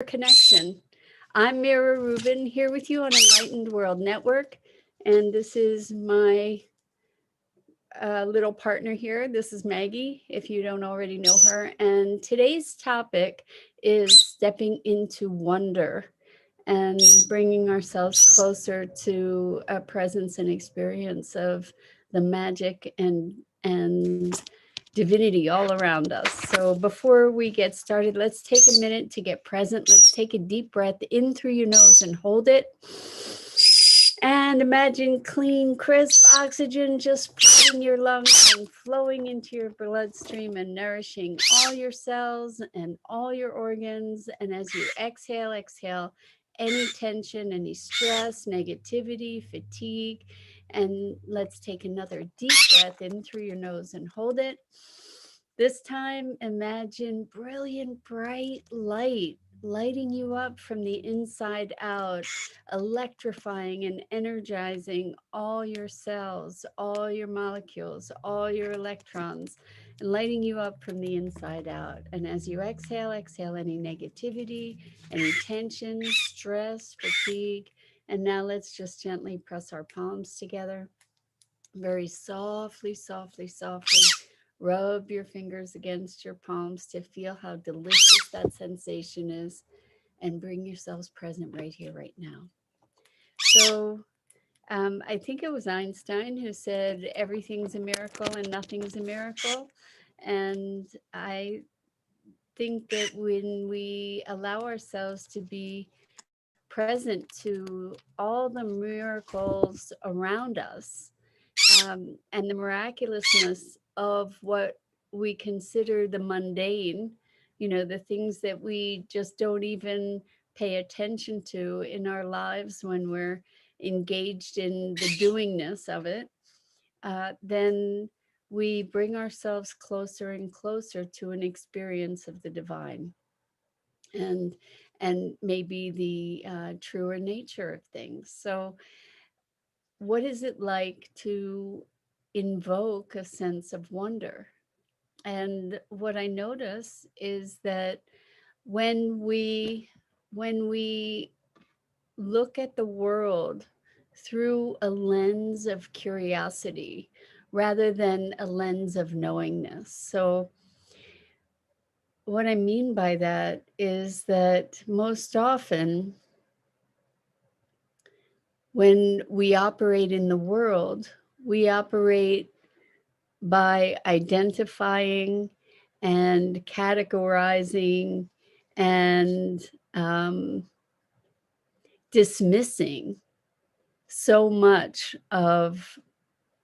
connection. I'm Mira Rubin here with you on Enlightened World Network, and this is my little partner here. This is Maggie, if you don't already know her. And today's topic is stepping into wonder and bringing ourselves closer to a presence and experience of the magic and divinity all around us. So before we get started, let's take a minute to get present. Let's take a deep breath in through your nose and hold it. And imagine clean, crisp oxygen just flooding your lungs and flowing into your bloodstream and nourishing all your cells and all your organs. And as you exhale, exhale any tension, any stress, negativity, fatigue. And let's take another deep breath in through your nose and hold it. This time, imagine brilliant, bright light lighting you up from the inside out, electrifying and energizing all your cells, all your molecules, all your electrons, and lighting you up from the inside out. And as you exhale, exhale any negativity, any tension, stress, fatigue. And now let's just gently press our palms together. Very softly, softly, softly. Rub your fingers against your palms to feel how delicious that sensation is, and bring yourselves present right here, right now. So, I think it was Einstein who said everything's a miracle and nothing's a miracle. And I think that when we allow ourselves to be present to all the miracles around us, and the miraculousness of what we consider the mundane, the things that we just don't even pay attention to in our lives when we're engaged in the doingness of it, then we bring ourselves closer and closer to an experience of the divine and maybe the truer nature of things. So what is it like to invoke a sense of wonder? And what I notice is that when we when we look at the world through a lens of curiosity rather than a lens of knowingness. So what I mean by that is that most often when we operate in the world, we operate by identifying and categorizing and um, dismissing so much of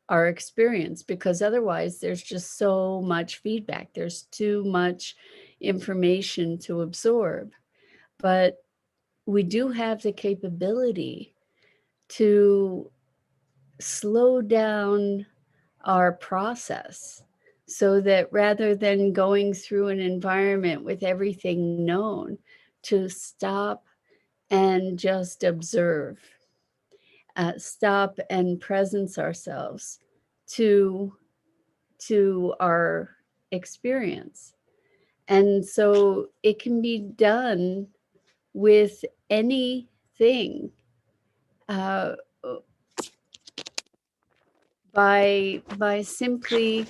our experience, because otherwise there's just so much feedback, there's too much information to absorb. But we do have the capability to slow down our process so that rather than going through an environment with everything known, to stop and just observe, stop and presence ourselves to our experience. And so it can be done with anything, uh, by simply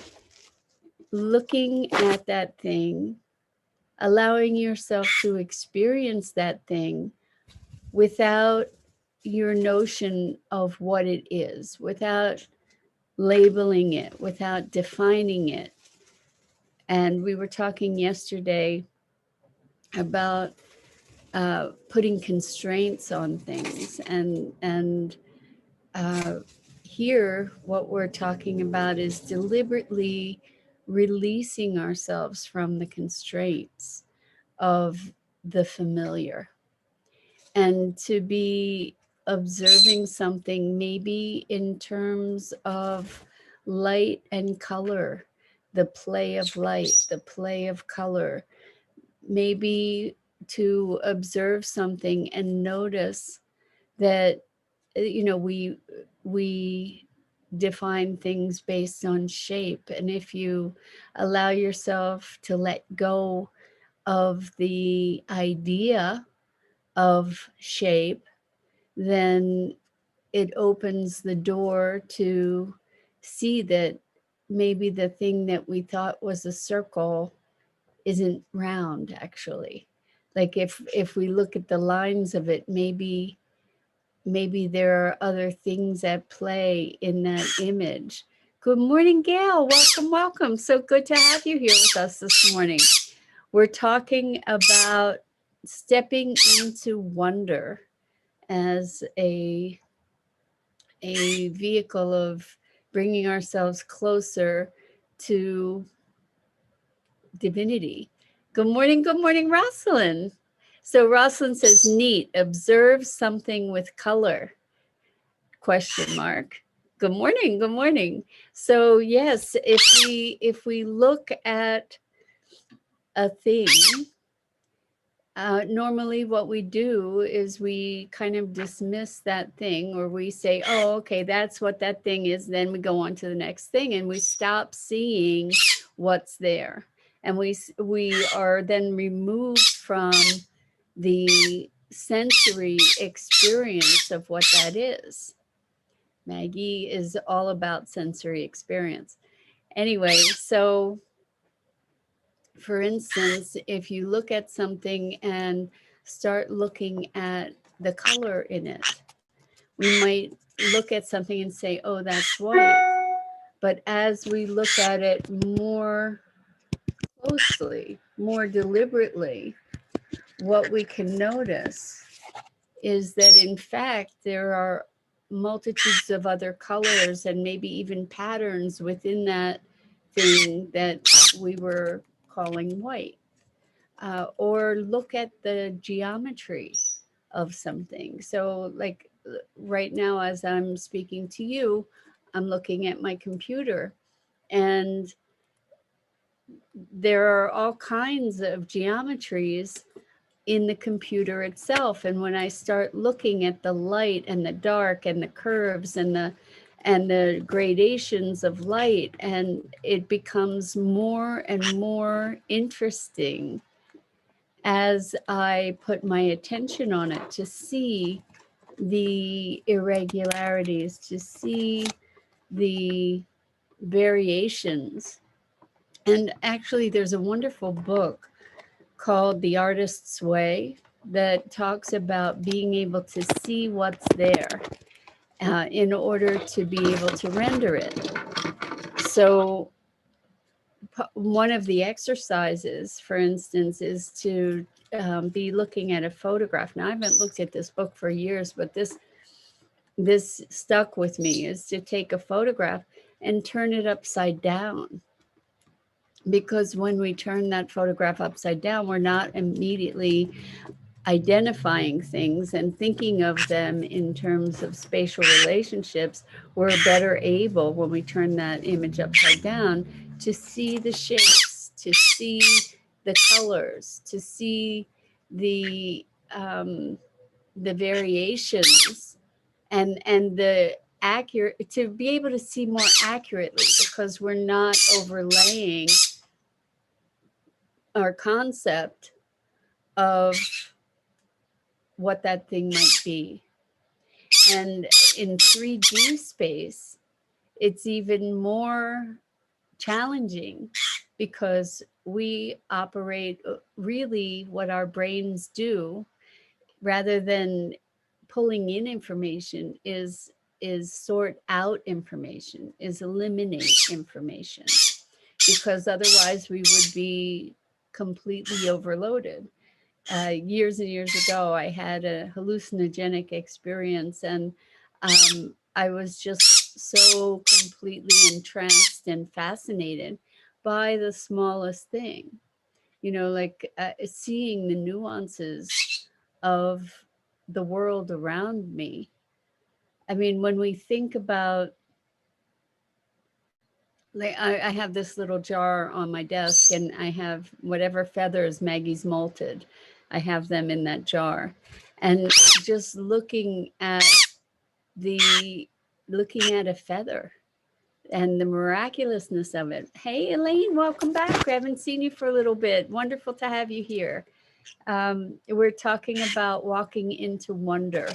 looking at that thing, allowing yourself to experience that thing without your notion of what it is, without labeling it, without defining it. And we were talking yesterday about putting constraints on things, and here what we're talking about is deliberately releasing ourselves from the constraints of the familiar, and to be observing something maybe in terms of light and color, the play of light, the play of color, maybe to observe something and notice that we define things based on shape. And if you allow yourself to let go of the idea of shape, then it opens the door to see that maybe the thing that we thought was a circle isn't round, actually. Like if we look at the lines of it, maybe there are other things at play in that image. Good morning, Gail. Welcome, welcome. So good to have you here with us this morning. We're talking about stepping into wonder as a vehicle of bringing ourselves closer to divinity. Good morning, Rosalind. So Rosalind says, neat, observe something with color, question mark. Good morning, good morning. So yes, if we look at a thing, normally what we do is we kind of dismiss that thing, or we say, oh, okay, that's what that thing is. Then we go on to the next thing and we stop seeing what's there. And we are then removed from the sensory experience of what that is. Maggie is all about sensory experience. Anyway, so for instance, if you look at something and start looking at the color in it, we might look at something and say, oh, that's white. But as we look at it more closely, more deliberately, what we can notice is that in fact, there are multitudes of other colors and maybe even patterns within that thing that we were calling white. Or look at the geometry of something. So like right now, as I'm speaking to you, I'm looking at my computer, and there are all kinds of geometries in the computer itself. And when I start looking at the light and the dark and the curves and the gradations of light, and it becomes more and more interesting as I put my attention on it to see the irregularities, to see the variations. And actually, there's a wonderful book called The Artist's Way that talks about being able to see what's there in order to be able to render it. So one of the exercises, for instance, is to be looking at a photograph. Now, I haven't looked at this book for years, but this stuck with me, is to take a photograph and turn it upside down. Because when we turn that photograph upside down, we're not immediately identifying things and thinking of them in terms of spatial relationships. We're better able, when we turn that image upside down, to see the shapes, to see the colors, to see the variations, and the accurate, to be able to see more accurately, because we're not overlaying our concept of what that thing might be. And in 3D space, it's even more challenging, because we operate really what our brains do, rather than pulling in information, is sort out information, is eliminate information, because otherwise we would be completely overloaded. Years and years ago, I had a hallucinogenic experience, and I was just so completely entranced and fascinated by the smallest thing, like seeing the nuances of the world around me. I mean, when we think about, like, I have this little jar on my desk, and I have whatever feathers Maggie's molted. I have them in that jar. And just looking at a feather and the miraculousness of it. Hey, Elaine, welcome back. I haven't seen you for a little bit. Wonderful to have you here. We're talking about walking into wonder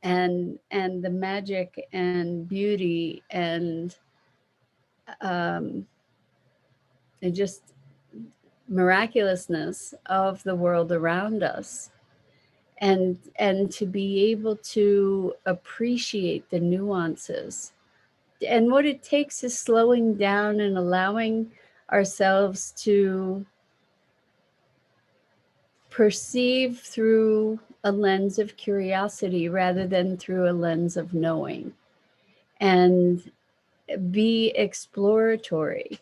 and the magic and beauty um, and just miraculousness of the world around us, and to be able to appreciate the nuances. And what it takes is slowing down and allowing ourselves to perceive through a lens of curiosity rather than through a lens of knowing, and be exploratory,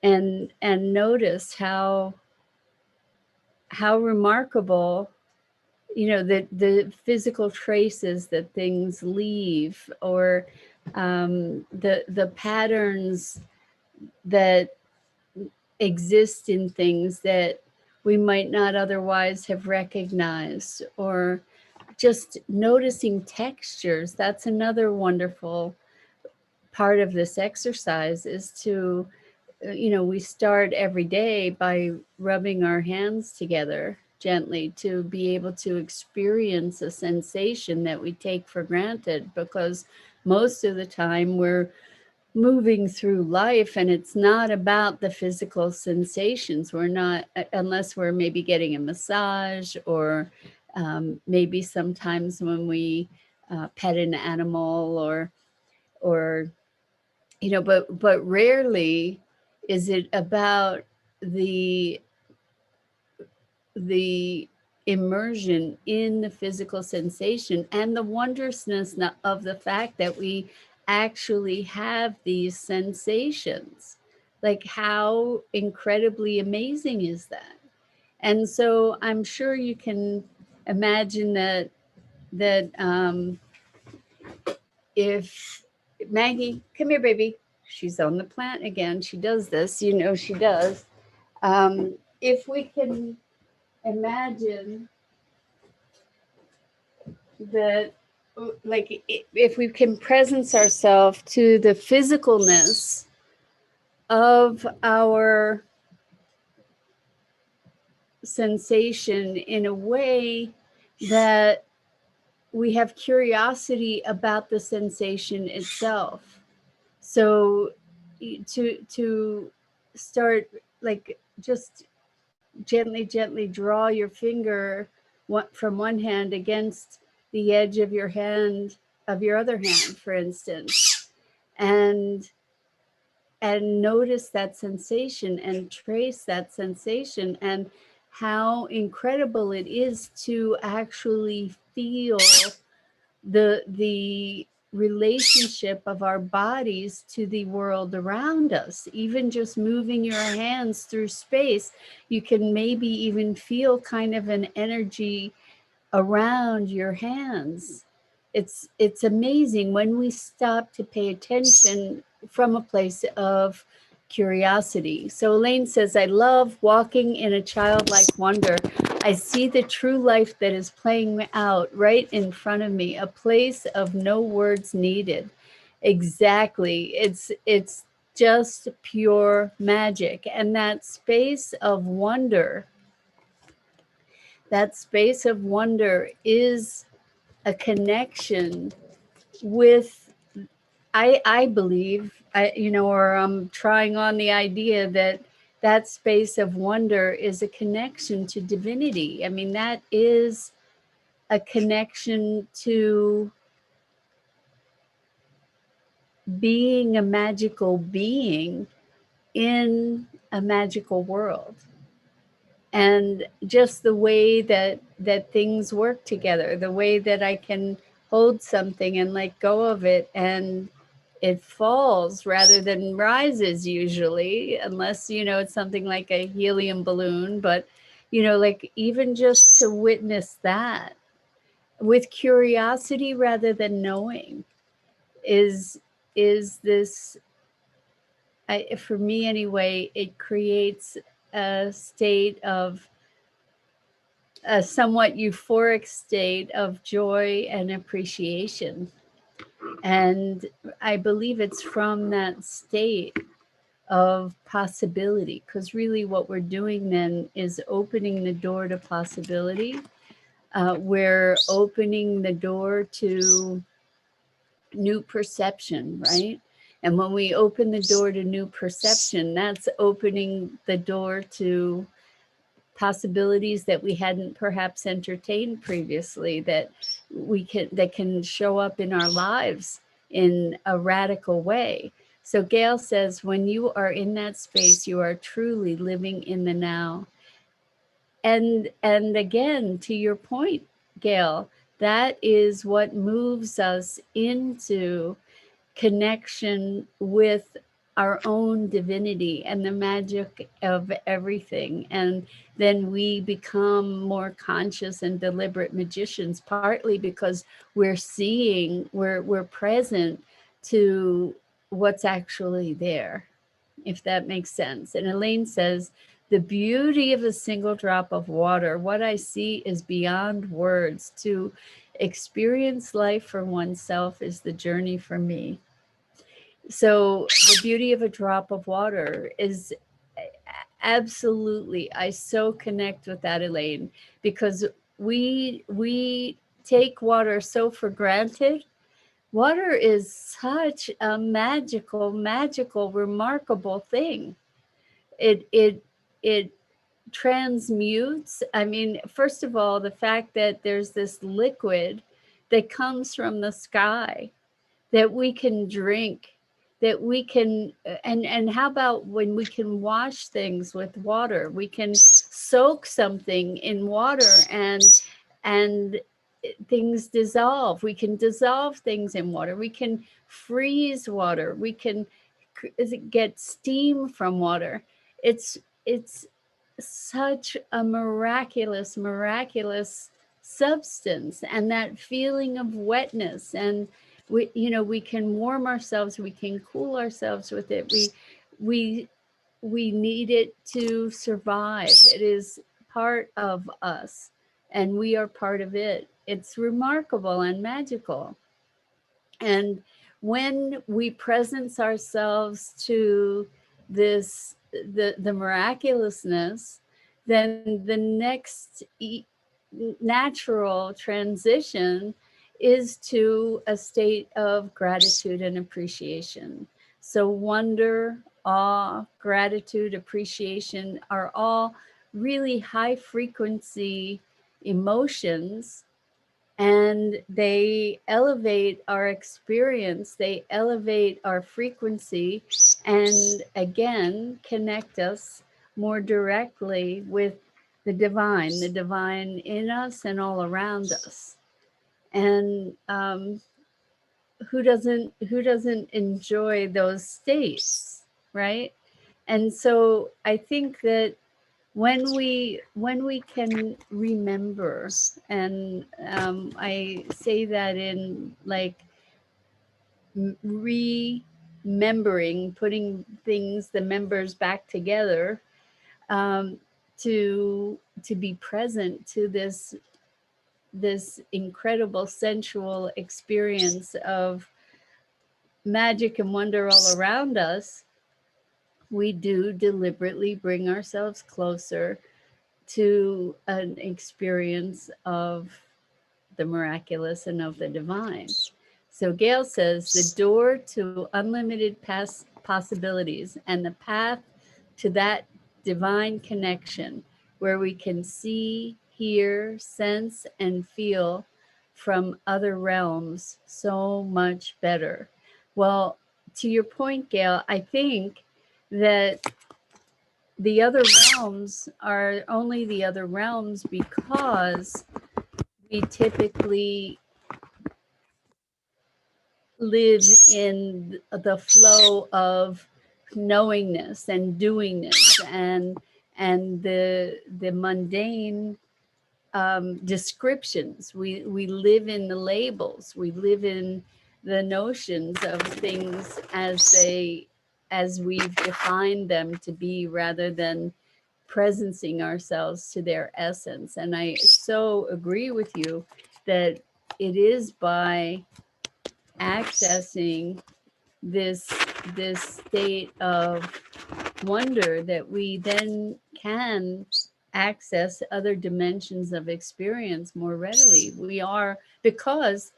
and notice how remarkable, the physical traces that things leave, or the patterns that exist in things that we might not otherwise have recognized, or just noticing textures. That's another wonderful part of this exercise, is to, we start every day by rubbing our hands together gently to be able to experience a sensation that we take for granted, because most of the time we're moving through life and it's not about the physical sensations. We're not, unless we're maybe getting a massage, or maybe sometimes when we pet an animal, or but rarely is it about the the immersion in the physical sensation and the wondrousness of the fact that we actually have these sensations. Like, how incredibly amazing is that? And so I'm sure you can imagine that if Maggie, come here, baby. She's on the plant again. She does this, she does. If we can imagine that, like, if we can presence ourselves to the physicalness of our sensation in a way that we have curiosity about the sensation itself. So to start, like, just gently draw your finger from one hand against the edge of your hand, of your other hand, for instance, and notice that sensation and trace that sensation, and how incredible it is to actually feel the relationship of our bodies to the world around us. Even just moving your hands through space, you can maybe even feel kind of an energy around your hands. It's amazing when we stop to pay attention from a place of curiosity. So Elaine says, I love walking in a childlike wonder. I see the true life that is playing out right in front of me, a place of no words needed. Exactly. It's just pure magic. And that space of wonder, is a connection with, I believe, or I'm trying on the idea that that space of wonder is a connection to divinity. I mean, that is a connection to being a magical being in a magical world. And just the way that things work together, the way that I can hold something and let go of it, and it falls rather than rises, usually, unless it's something like a helium balloon. But like, even just to witness that with curiosity rather than knowing is this, for me anyway, it creates a state of, a somewhat euphoric state of joy and appreciation. And I believe it's from that state of possibility, because really what we're doing then is opening the door to possibility. We're opening the door to new perception, right? And when we open the door to new perception, that's opening the door to possibilities that we hadn't perhaps entertained previously, that can show up in our lives in a radical way. So Gail says, when you are in that space, you are truly living in the now. And again, to your point, Gail, that is what moves us into connection with our own divinity and the magic of everything. And then we become more conscious and deliberate magicians, partly because we're seeing, we're present to what's actually there, if that makes sense. And Elaine says, the beauty of a single drop of water, what I see is beyond words. To experience life for oneself is the journey for me. So the beauty of a drop of water is absolutely, I so connect with that, Elaine, because we take water so for granted. Water is such a magical, remarkable thing. It transmutes. I mean, first of all, the fact that there's this liquid that comes from the sky that we can drink, that we can, and how about when we can wash things with water? We can soak something in water and things dissolve. We can dissolve things in water. We can freeze water. We can get steam from water. It's such a miraculous substance, and that feeling of wetness, and we can warm ourselves, we can cool ourselves with it. We need it to survive. It is part of us, and we are part of it. It's remarkable and magical. And when we presence ourselves to this, the miraculousness, then the next natural transition is to a state of gratitude and appreciation. So wonder, awe, gratitude, appreciation are all really high frequency emotions, and they elevate our experience, they elevate our frequency, and again connect us more directly with the divine in us and all around us. And who doesn't enjoy those states, right? And so I think that when we can remember, and I say that in like remembering, putting things, the members back together, um, to be present to this incredible sensual experience of magic and wonder all around us, we do deliberately bring ourselves closer to an experience of the miraculous and of the divine. So Gail says the door to unlimited past possibilities and the path to that divine connection where we can see, hear, sense, and feel from other realms so much better. Well, to your point, Gail, I think that the other realms are only the other realms because we typically live in the flow of knowingness and doingness, and the mundane descriptions. We live in the labels. We live in the notions of things as we've defined them to be, rather than presencing ourselves to their essence. And I so agree with you that it is by accessing this state of wonder that we then can access other dimensions of experience more readily. We are, because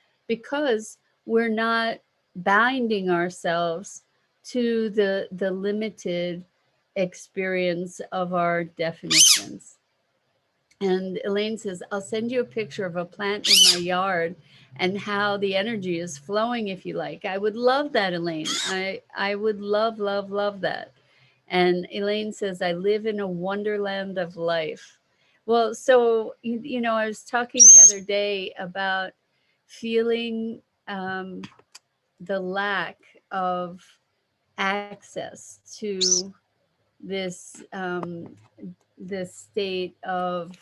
we're not binding ourselves to the limited experience of our definitions. And Elaine says, I'll send you a picture of a plant in my yard and how the energy is flowing if you like. I would love that, Elaine. I would love, love, love that. And Elaine says, I live in a wonderland of life. Well, so, I was talking the other day about feeling the lack of access to this this state of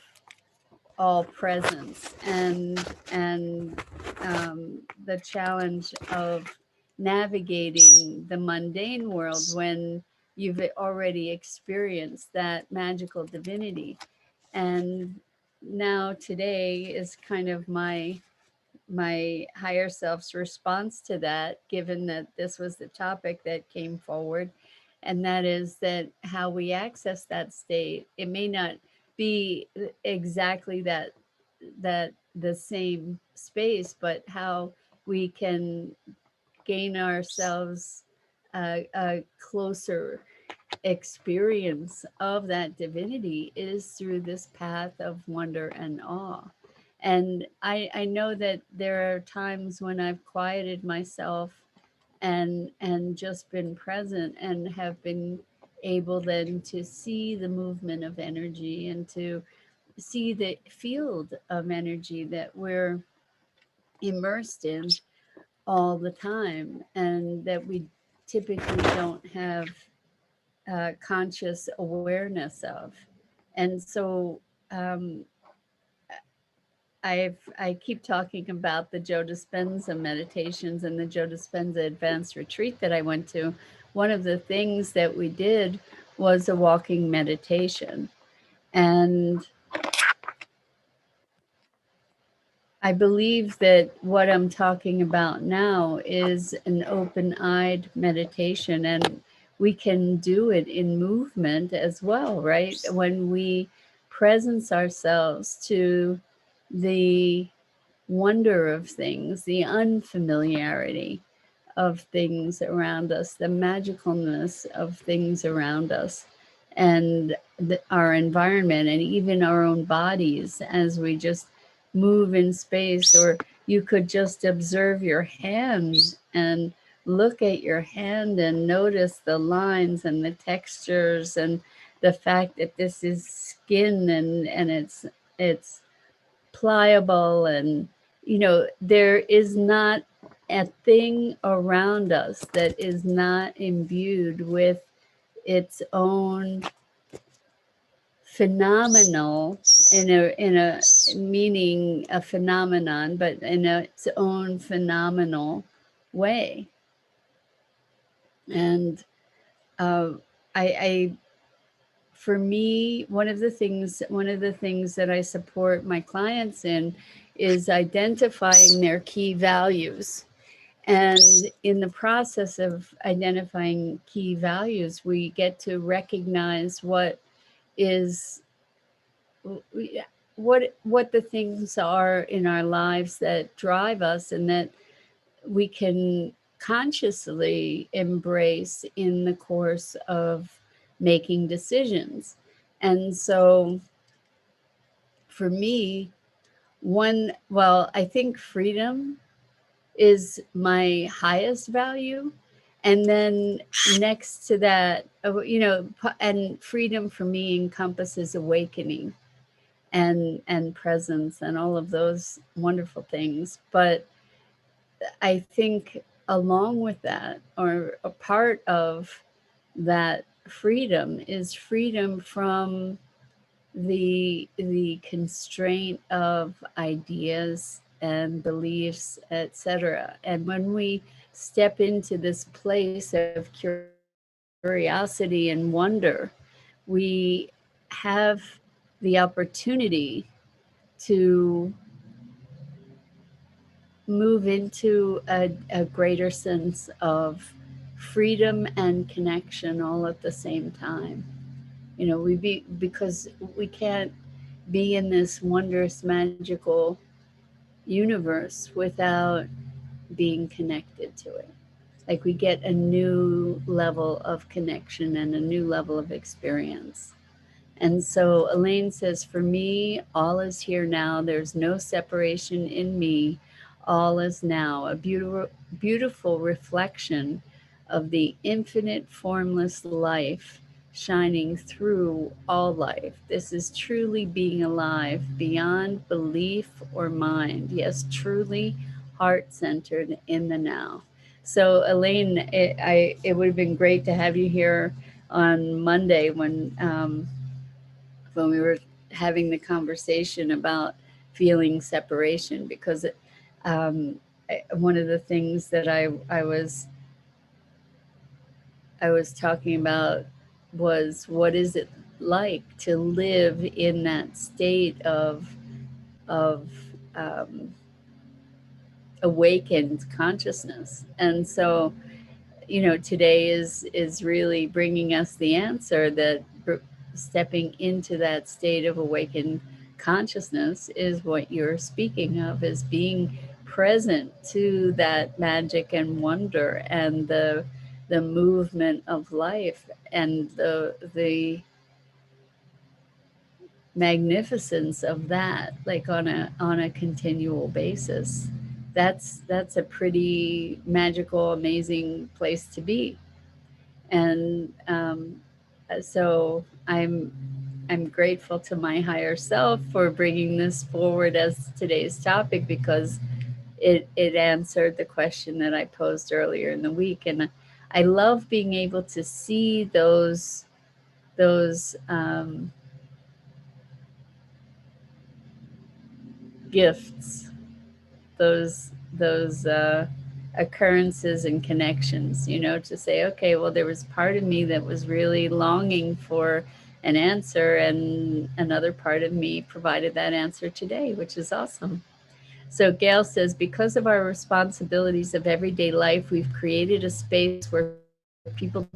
all presence, and the challenge of navigating the mundane world when you've already experienced that magical divinity. And now today is kind of my higher self's response to that, given that this was the topic that came forward, and that is that how we access that state. It may not be exactly that the same space, but how we can gain ourselves a closer experience of that divinity is through this path of wonder and awe. And I know that there are times when I've quieted myself and just been present and have been able then to see the movement of energy and to see the field of energy that we're immersed in all the time, and that we typically don't have conscious awareness of. And so um, I keep talking about the Joe Dispenza meditations and the Joe Dispenza advanced retreat that I went to. One of the things that we did was a walking meditation. And I believe that what I'm talking about now is an open eyed meditation, and we can do it in movement as well, right? When we presence ourselves to the wonder of things, the unfamiliarity of things around us, the magicalness of things around us, and our environment, and even our own bodies as we just move in space. Or you could just observe your hand and look at your hand and notice the lines and the textures, and the fact that this is skin, and it's pliable, and there is not a thing around us that is not imbued with its own phenomenal, in a meaning a phenomenon, but in its own phenomenal way. And uh, I for me, one of the things that I support my clients in is identifying their key values. And in the process of identifying key values, we get to recognize is what the things are in our lives that drive us, and that we can consciously embrace in the course of making decisions. And so for me, I think freedom is my highest value. And then next to that, and freedom for me encompasses awakening and presence and all of those wonderful things. But I think along with that, or a part of that freedom, is freedom from the constraint of ideas and beliefs, etc. And when we step into this place of curiosity and wonder, we have the opportunity to move into a greater sense of freedom and connection all at the same time. You know, because we can't be in this wondrous, magical universe without being connected to it. Like we get a new level of connection and a new level of experience. And so Elaine says, for me, all is here now. There's no separation in me. All is now. A beautiful, beautiful reflection of the infinite formless life shining through all life. This is truly being alive beyond belief or mind. Yes, truly heart centered in the now. So Elaine, it would have been great to have you here on Monday when we were having the conversation about feeling separation, because one of the things that I was talking about was, what is it like to live in that state of um, awakened consciousness. And so, you know, today is really bringing us the answer that stepping into that state of awakened consciousness is what you're speaking of, is being present to that magic and wonder and the movement of life and the magnificence of that, like on a continual basis. That's a pretty magical, amazing place to be. And so I'm grateful to my higher self for bringing this forward as today's topic, because it answered the question that I posed earlier in the week. And I love being able to see those gifts, those occurrences and connections, you know, to say, okay, well, there was part of me that was really longing for an answer, and another part of me provided that answer today, which is awesome. So Gail says, because of our responsibilities of everyday life, we've created a space where people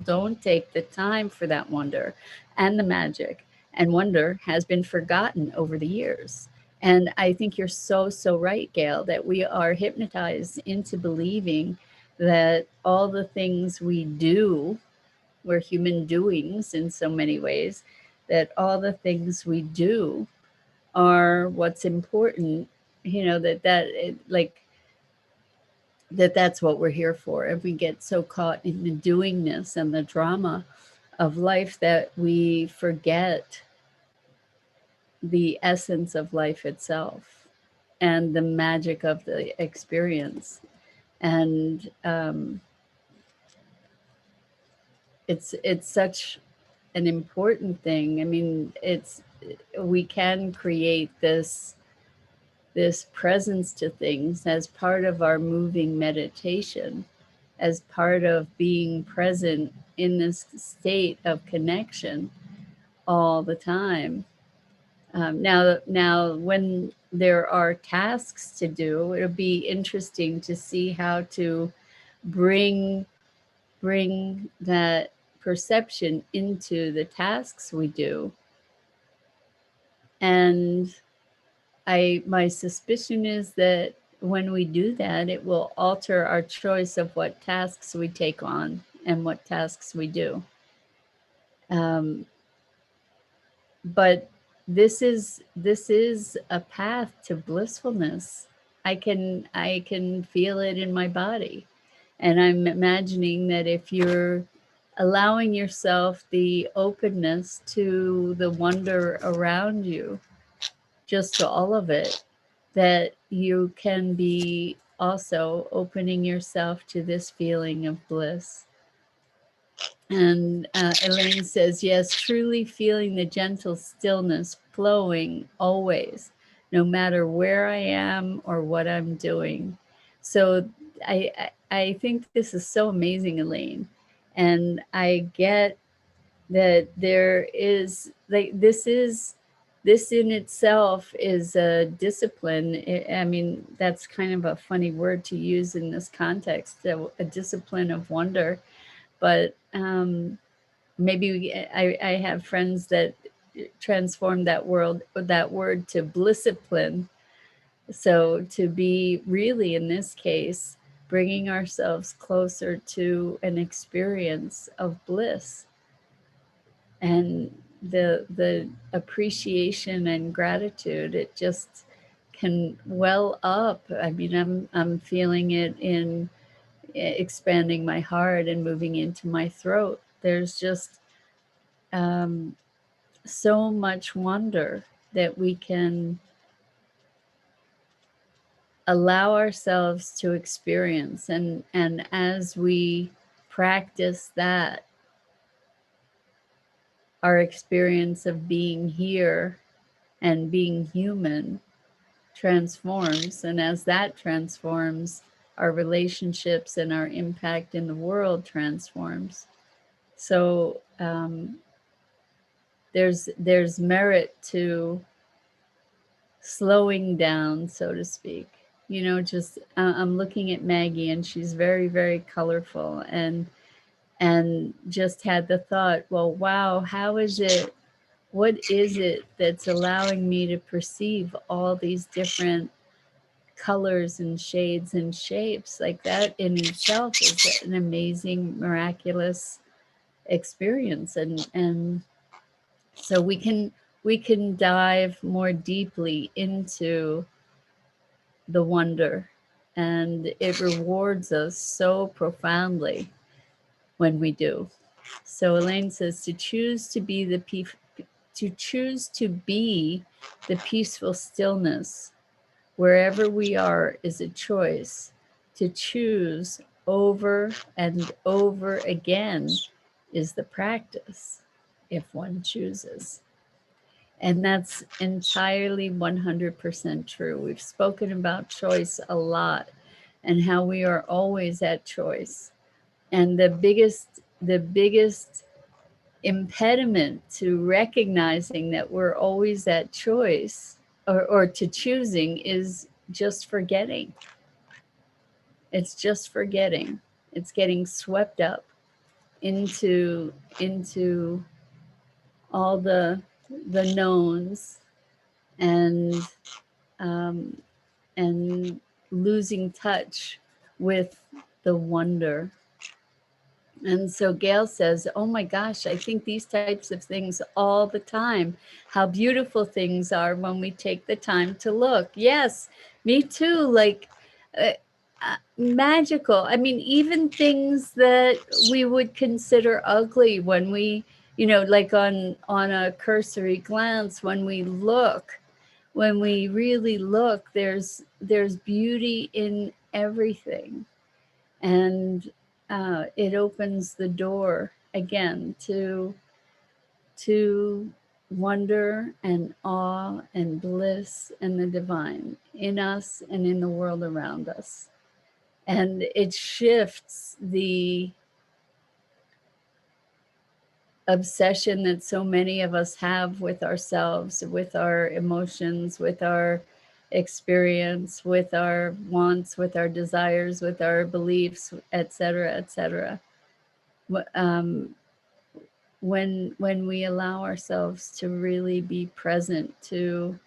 don't take the time for that wonder and the magic. And wonder has been forgotten over the years. And I think you're so right, Gail, that we are hypnotized into believing that all the things we do, we're human doings in so many ways, that all the things we do are what's important, you know, that's what we're here for. And we get so caught in the doingness and the drama of life that we forget the essence of life itself and the magic of the experience. And it's such an important thing. I mean, it's we can create this presence to things as part of our moving meditation, as part of being present in this state of connection all the time. Now, when there are tasks to do, it'll be interesting to see how to bring bring that perception into the tasks we do. And my suspicion is that when we do that, it will alter our choice of what tasks we take on and what tasks we do. Um, but this is a path to blissfulness. I can feel it in my body, and I'm imagining that if you're allowing yourself the openness to the wonder around you, just to all of it, that you can be also opening yourself to this feeling of bliss. And Elaine says, yes, truly feeling the gentle stillness flowing always, no matter where I am or what I'm doing. So I think this is so amazing, Elaine. And I get that there is, like, this is this in itself is a discipline. I mean, that's kind of a funny word to use in this context, a discipline of wonder. But maybe I have friends that transform that word to blissipline. So to be really, in this case, bringing ourselves closer to an experience of bliss, and the appreciation and gratitude, it just can well up. I mean, I'm feeling it in expanding my heart and moving into my throat. There's just so much wonder that we can allow ourselves to experience, and as we practice that, our experience of being here and being human transforms, and as that transforms, our relationships and our impact in the world transforms. So there's merit to slowing down, so to speak. You know, just I'm looking at Maggie, and she's very, very colorful, and just had the thought, well, wow, how is it? What is it that's allowing me to perceive all these different colors and shades and shapes? Like, that in itself is an amazing, miraculous experience, and so we can dive more deeply into the wonder, and it rewards us so profoundly when we do. So Elaine says, to choose to be the peaceful stillness wherever we are is a choice. To choose over and over again is the practice, if one chooses. And that's entirely 100% true. We've spoken about choice a lot, and how we are always at choice. And the biggest impediment to recognizing that we're always at choice, or to choosing, is just forgetting. It's just forgetting. It's getting swept up into all the knowns, and um, and losing touch with the wonder. And so Gail says, oh my gosh, I think these types of things all the time. How beautiful things are when we take the time to look. Yes, me too. Like, magical. I mean, even things that we would consider ugly, when we, like on a cursory glance, when we really look, there's beauty in everything. And it opens the door again to wonder and awe and bliss and the divine in us and in the world around us. And it shifts the obsession that so many of us have with ourselves, with our emotions, with our experience, with our wants, with our desires, with our beliefs, etc., etc. When we allow ourselves to really be present to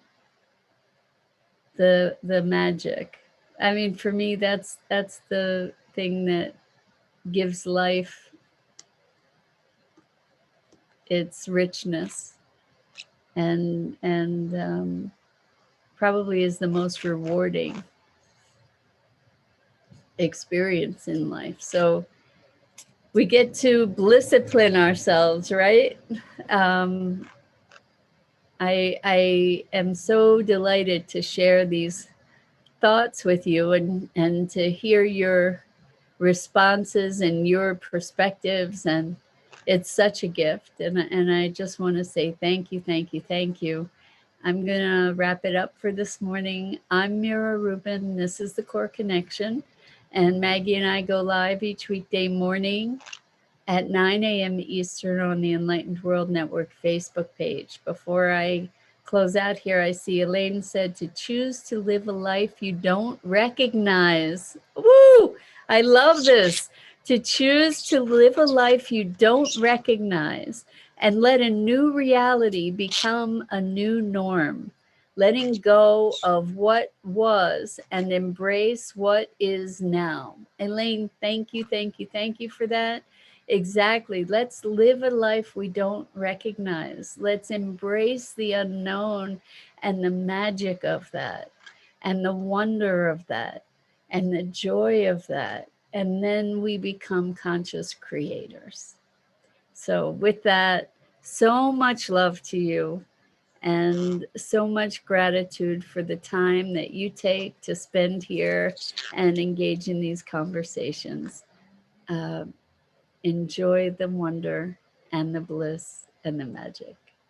the magic. I mean, for me, that's the thing that gives life its richness, and probably is the most rewarding experience in life. So we get to blissipline ourselves, right? Um, I am so delighted to share these thoughts with you, and to hear your responses and your perspectives. And it's such a gift. And I just want to say thank you, thank you, thank you. I'm going to wrap it up for this morning. I'm Mira Rubin. This is the Core Connection. And Maggie and I go live each weekday morning at 9 a.m. Eastern on the Enlightened World Network Facebook page. Before I close out here. I see Elaine said to choose to live a life you don't recognize. Woo! I love this. To choose to live a life you don't recognize and let a new reality become a new norm. Letting go of what was and embrace what is now. Elaine, thank you, thank you, thank you for that. Exactly. Let's live a life we don't recognize. Let's embrace the unknown and the magic of that, and the wonder of that, and the joy of that. And then we become conscious creators. So, with that, so much love to you and so much gratitude for the time that you take to spend here and engage in these conversations. Uh, Enjoy the wonder and the bliss and the magic.